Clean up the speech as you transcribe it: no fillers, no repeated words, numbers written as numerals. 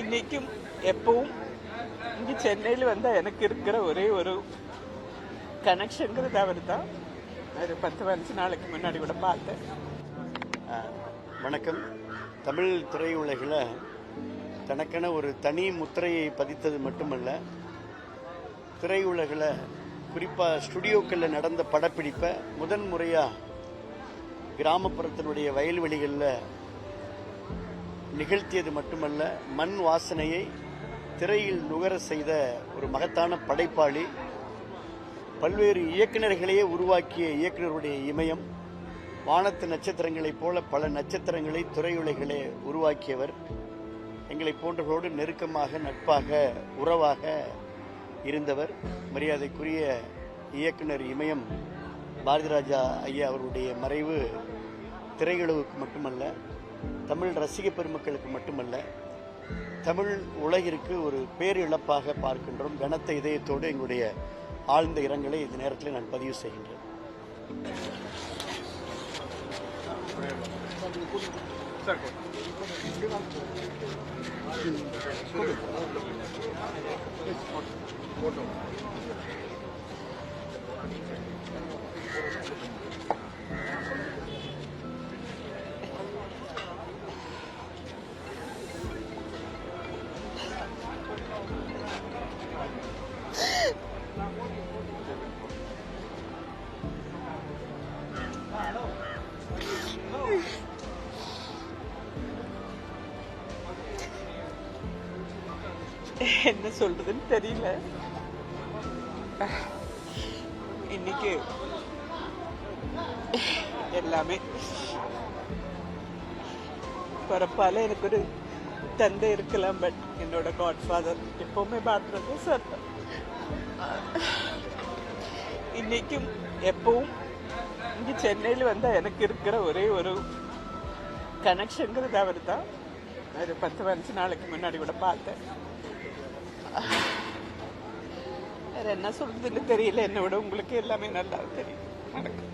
இன்னைக்கும் எப்பவும் இங்கே சென்னையில் வந்தால் எனக்கு இருக்கிற ஒரே ஒரு கனெக்ஷனுங்கிறது அவர் தான். ஒரு 10-15 நாளைக்கு முன்னாடி கூட பார்த்தேன். வணக்கம். தமிழ் திரையுலகில் தனக்கென ஒரு தனி முத்திரையை பதித்தது மட்டுமல்ல, திரையுலகில் குறிப்பாக ஸ்டுடியோக்களில் நடந்த படப்பிடிப்பை முதன் முறையாக கிராமப்புறத்தினுடைய வயல்வெளிகளில் நிகழ்த்தியது மட்டுமல்ல, மண் வாசனையை திரையில் நுகர செய்த ஒரு மகத்தான படைப்பாளி, பல்வேறு இயக்குநர்களையே உருவாக்கிய இயக்குநருடைய இமயம், வானத்து நட்சத்திரங்களைப் போல பல நட்சத்திரங்களை திரையுலகிலே உருவாக்கியவர். எங்களை போன்றவர்களோடு நெருக்கமாக, நட்பாக, உறவாக இருந்தவர். மரியாதைக்குரிய இயக்குனர் இமயம் பாரதிராஜா ஐயா அவர்களுடைய மறைவு திரையுலகுக்கு மட்டுமல்ல, தமிழ் ரசிக பெருமக்களுக்கு மட்டுமல்ல, தமிழ் உலகிற்கு ஒரு பேரிழப்பாக பார்க்கின்றோம். கனத்த இதயத்தோடு எங்களுடைய ஆழ்ந்த இரங்கலை இந்த நேரத்தில் நான் பதிவு செய்கின்றேன். என்ன சொல்றதுன்னு தெரியல. இன்னைக்கு எல்லாமே பிறப்பால எனக்கு ஒரு தந்தை இருக்கலாம், பட் என்னோட காட்ஃபாதர் எப்பவுமே பாடுறது சார். இன்னைக்கும் எப்பவும் இங்கே சென்னையில் வந்தால் எனக்கு இருக்கிற ஒரே ஒரு கனெக்ஷனுங்கிறது அவர் தான். ஒரு 10-15 நாளைக்கு முன்னாடி கூட பார்த்தேன். வேற என்ன சொல்றதுன்னு தெரியல. என்னை விட உங்களுக்கு எல்லாமே நல்லா தெரியும். வணக்கம்.